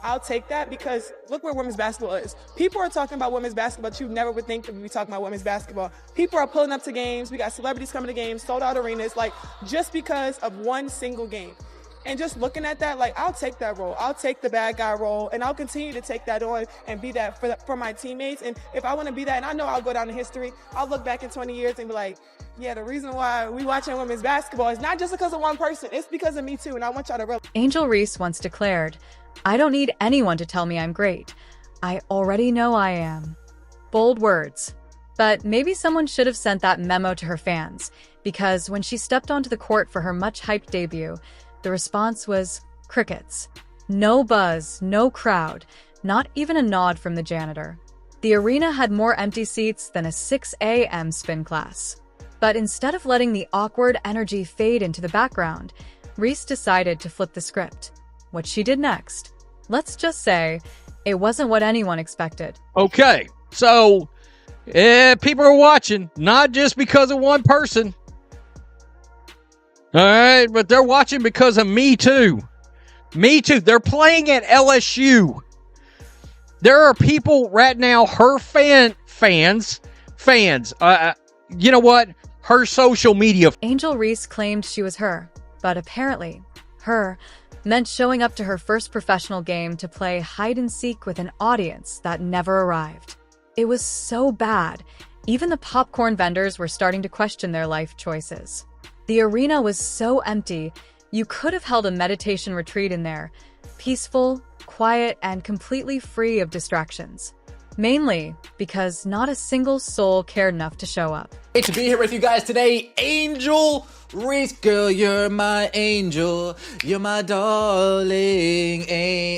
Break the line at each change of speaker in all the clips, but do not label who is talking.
I'll take that because look where women's basketball is. People are talking about women's basketball that you never would think that we'd be talking about women's basketball. People are pulling up to games. We got celebrities coming to games, sold out arenas, like just because of one single game. And just looking at that, like, I'll take that role. I'll take the bad guy role, and I'll continue to take that on and be that for my teammates. And if I want to be that, and I know I'll go down in history, I'll look back in 20 years and be like, yeah, the reason why we watching women's basketball is not just because of one person. It's because of me, too, and I want y'all to realize.
Angel Reese once declared, "I don't need anyone to tell me I'm great. I already know I am." Bold words. But maybe someone should have sent that memo to her fans, because when she stepped onto the court for her much-hyped debut, the response was crickets. No buzz, no crowd, not even a nod from the janitor. The arena had more empty seats than a 6 a.m. spin class. But instead of letting the awkward energy fade into the background, Reese decided to flip the script. What she did next, let's just say, it wasn't what anyone expected.
Okay, so people are watching, not just because of one person. All right, but they're watching because of me too. Me too. They're playing at LSU. There are people right now, her fans. You know what? Her social media.
Angel Reese claimed she was her, but apparently, her meant showing up to her first professional game to play hide-and-seek with an audience that never arrived. It was so bad, even the popcorn vendors were starting to question their life choices. The arena was so empty, you could have held a meditation retreat in there, peaceful, quiet, and completely free of distractions. Mainly because not a single soul cared enough to show up.
Great to be here with you guys today. Angel Reese, girl, you're my angel. You're my darling.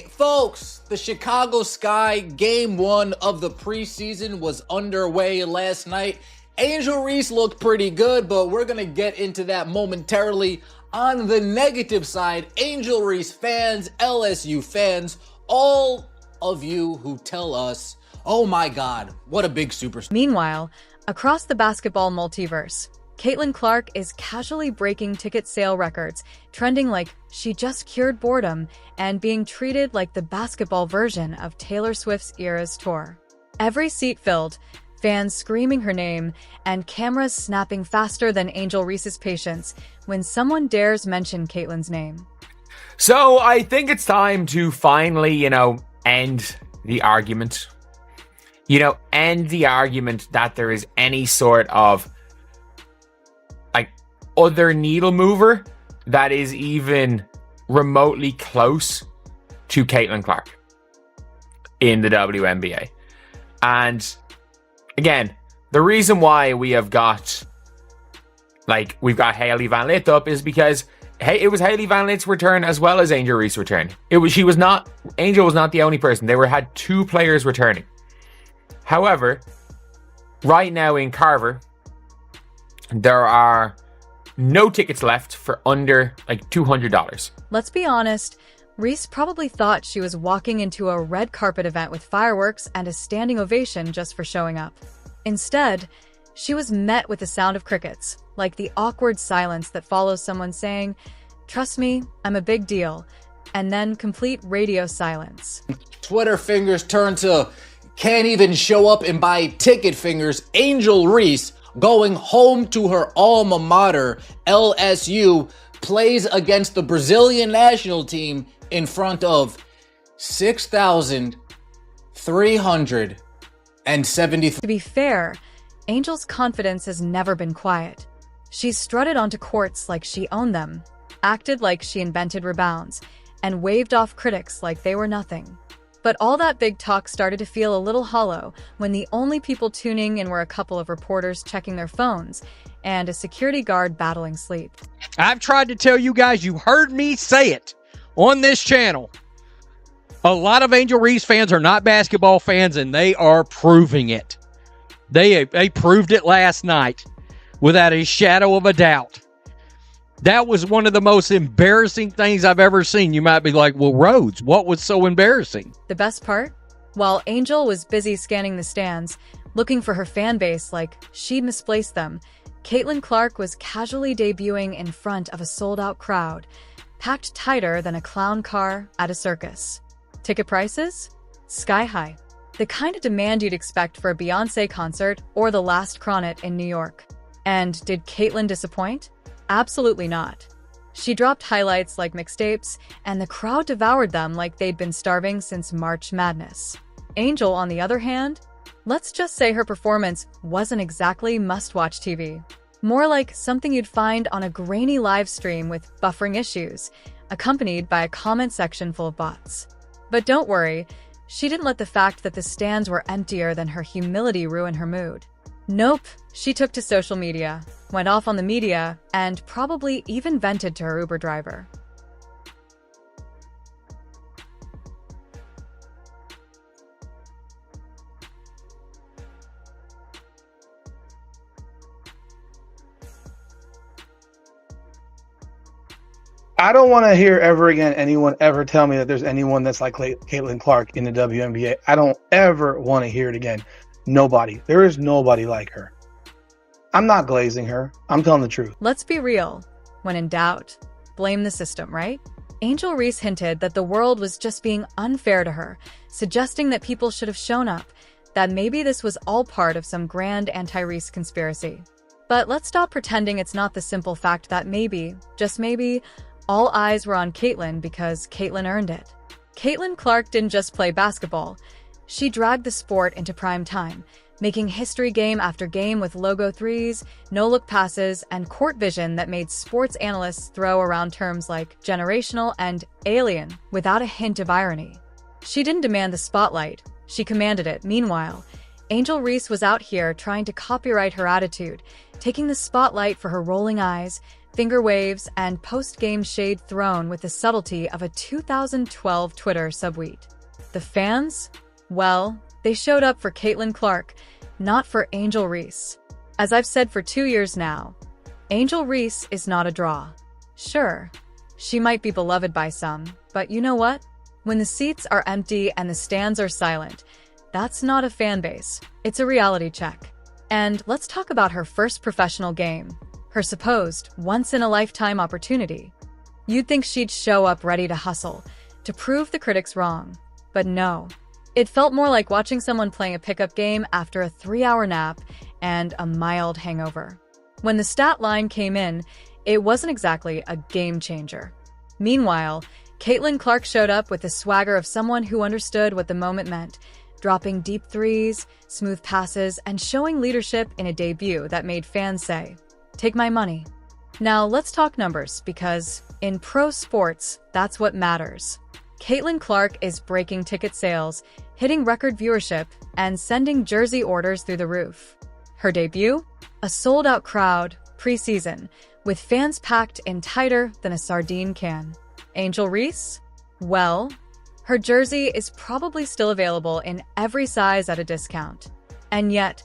Folks, the Chicago Sky Game 1 of the preseason was underway last night. Angel Reese looked pretty good, but we're going to get into that momentarily. On the negative side, Angel Reese fans, LSU fans, all of you who tell us, oh my God, what a big superstar.
Meanwhile, across the basketball multiverse, Caitlin Clark is casually breaking ticket sale records, trending like she just cured boredom and being treated like the basketball version of Taylor Swift's Eras tour. Every seat filled, fans screaming her name, and cameras snapping faster than Angel Reese's patience when someone dares mention Caitlin's name.
So I think it's time to finally, end the argument. End the argument that there is any sort of other needle mover that is even remotely close to Caitlin Clark in the WNBA. And again, the reason why we've got Hailey Van Lith up is because it was Hailey Van Lith's return as well as Angel Reese's return. Angel was not the only person. They had two players returning. However, right now in Carver, there are no tickets left for under $200.
Let's be honest, Reese probably thought she was walking into a red carpet event with fireworks and a standing ovation just for showing up. Instead, she was met with the sound of crickets, like the awkward silence that follows someone saying, "Trust me, I'm a big deal," and then complete radio silence.
Twitter fingers turn to can't even show up and buy ticket fingers. Angel Reese, going home to her alma mater, LSU, plays against the Brazilian national team in front of 6,373.
To be fair, Angel's confidence has never been quiet. She strutted onto courts like she owned them, acted like she invented rebounds, and waved off critics like they were nothing. But all that big talk started to feel a little hollow when the only people tuning in were a couple of reporters checking their phones and a security guard battling sleep.
I've tried to tell you guys, you heard me say it on this channel. A lot of Angel Reese fans are not basketball fans, and they are proving it. They proved it last night without a shadow of a doubt. That was one of the most embarrassing things I've ever seen. You might be like, well, Rhodes, what was so embarrassing?
The best part? While Angel was busy scanning the stands, looking for her fan base like she'd misplaced them, Caitlin Clark was casually debuting in front of a sold-out crowd, packed tighter than a clown car at a circus. Ticket prices? Sky high. The kind of demand you'd expect for a Beyoncé concert or the last Cronet in New York. And did Caitlyn disappoint? Absolutely not. She dropped highlights like mixtapes, and the crowd devoured them like they'd been starving since March Madness. Angel, on the other hand, let's just say her performance wasn't exactly must-watch TV. More like something you'd find on a grainy live stream with buffering issues, accompanied by a comment section full of bots. But don't worry, she didn't let the fact that the stands were emptier than her humility ruin her mood. Nope, she took to social media, went off on the media, and probably even vented to her Uber driver.
I don't want to hear ever again anyone ever tell me that there's anyone that's like Caitlin Clark in the WNBA. I don't ever want to hear it again. Nobody. There is nobody like her. I'm not glazing her. I'm telling the truth.
Let's be real. When in doubt, blame the system, right? Angel Reese hinted that the world was just being unfair to her, suggesting that people should have shown up, that maybe this was all part of some grand anti-Reese conspiracy. But let's stop pretending it's not the simple fact that maybe, just maybe, all eyes were on Caitlyn because Caitlyn earned it. Caitlin Clark didn't just play basketball. She dragged the sport into prime time, making history game after game with logo threes, no-look passes, and court vision that made sports analysts throw around terms like generational and alien without a hint of irony. She didn't demand the spotlight, she commanded it. Meanwhile, Angel Reese was out here trying to copyright her attitude, taking the spotlight for her rolling eyes, finger waves, and post-game shade thrown with the subtlety of a 2012 Twitter subtweet. The fans? Well, they showed up for Caitlin Clark, not for Angel Reese. As I've said for 2 years now, Angel Reese is not a draw. Sure, she might be beloved by some, but you know what? When the seats are empty and the stands are silent, that's not a fan base, it's a reality check. And let's talk about her first professional game, her supposed once-in-a-lifetime opportunity. You'd think she'd show up ready to hustle, to prove the critics wrong. But no. It felt more like watching someone playing a pickup game after a 3-hour nap and a mild hangover. When the stat line came in, it wasn't exactly a game changer. Meanwhile, Caitlin Clark showed up with the swagger of someone who understood what the moment meant, dropping deep threes, smooth passes, and showing leadership in a debut that made fans say, "Take my money." Now let's talk numbers, because in pro sports, that's what matters. Caitlin Clark is breaking ticket sales, hitting record viewership, and sending jersey orders through the roof. Her debut? A sold-out crowd, preseason, with fans packed in tighter than a sardine can. Angel Reese? Well, her jersey is probably still available in every size at a discount. And yet,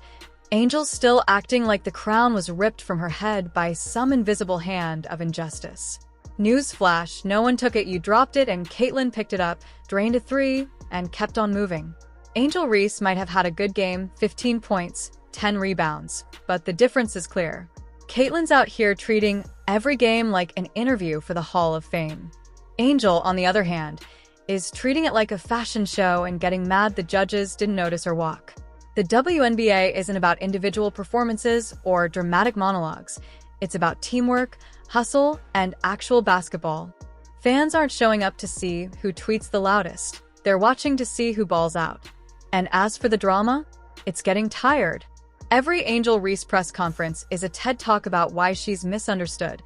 Angel's still acting like the crown was ripped from her head by some invisible hand of injustice. Newsflash, no one took it, you dropped it, and Caitlin picked it up, drained a three, and kept on moving. Angel Reese might have had a good game, 15 points, 10 rebounds, but the difference is clear. Caitlin's out here treating every game like an interview for the Hall of Fame. Angel, on the other hand, is treating it like a fashion show and getting mad the judges didn't notice her walk. The WNBA isn't about individual performances or dramatic monologues. It's about teamwork, hustle, and actual basketball. Fans aren't showing up to see who tweets the loudest. They're watching to see who balls out. And as for the drama, it's getting tired. Every Angel Reese press conference is a TED Talk about why she's misunderstood,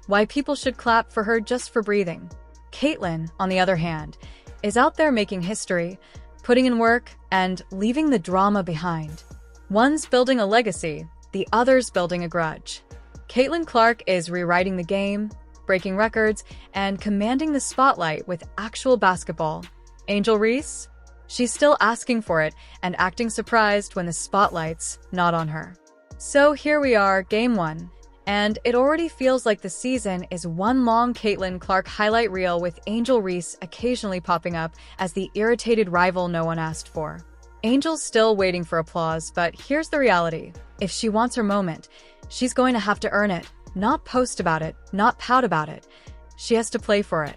why people should clap for her just for breathing. Caitlin, on the other hand, is out there making history, putting in work, and leaving the drama behind. One's building a legacy, the other's building a grudge. Caitlin Clark is rewriting the game, breaking records, and commanding the spotlight with actual basketball. Angel Reese? She's still asking for it and acting surprised when the spotlight's not on her. So here we are, Game 1, and it already feels like the season is one long Caitlin Clark highlight reel with Angel Reese occasionally popping up as the irritated rival no one asked for. Angel's still waiting for applause, but here's the reality. If she wants her moment, she's going to have to earn it, not post about it, not pout about it. She has to play for it.